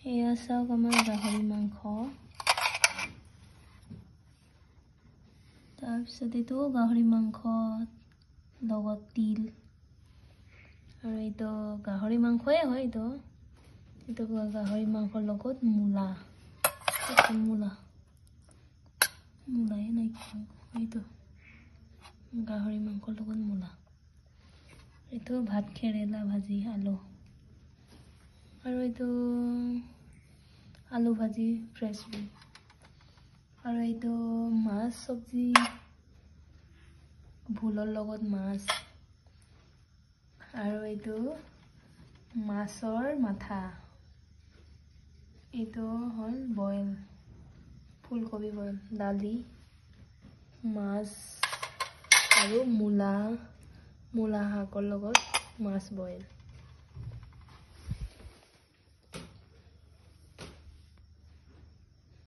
এয়া চাওক আমাৰ গাহৰি মাংস তাৰপিছত এইটো গাহৰি মাংস লগত তিল আৰু এইটো গাহৰি মাংসই হয় এইটো গাহৰি মাংসৰ লগত মূলা মূলাই নাই এইটো গাহৰি মাংসৰ লগত মূলা এইটো ভাত কেৰেলা ভাজি আলু আৰু এইটো আলু ভাজি ফ্ৰেছ আৰু এইটো মাছ চব্জি ভোলৰ লগত মাছ আৰু এইটো মাছৰ মাথা এইটো হ'ল বইল ফুলকবি বইল দালি মাছ আৰু মূলা শাকৰ লগত মাছ বইল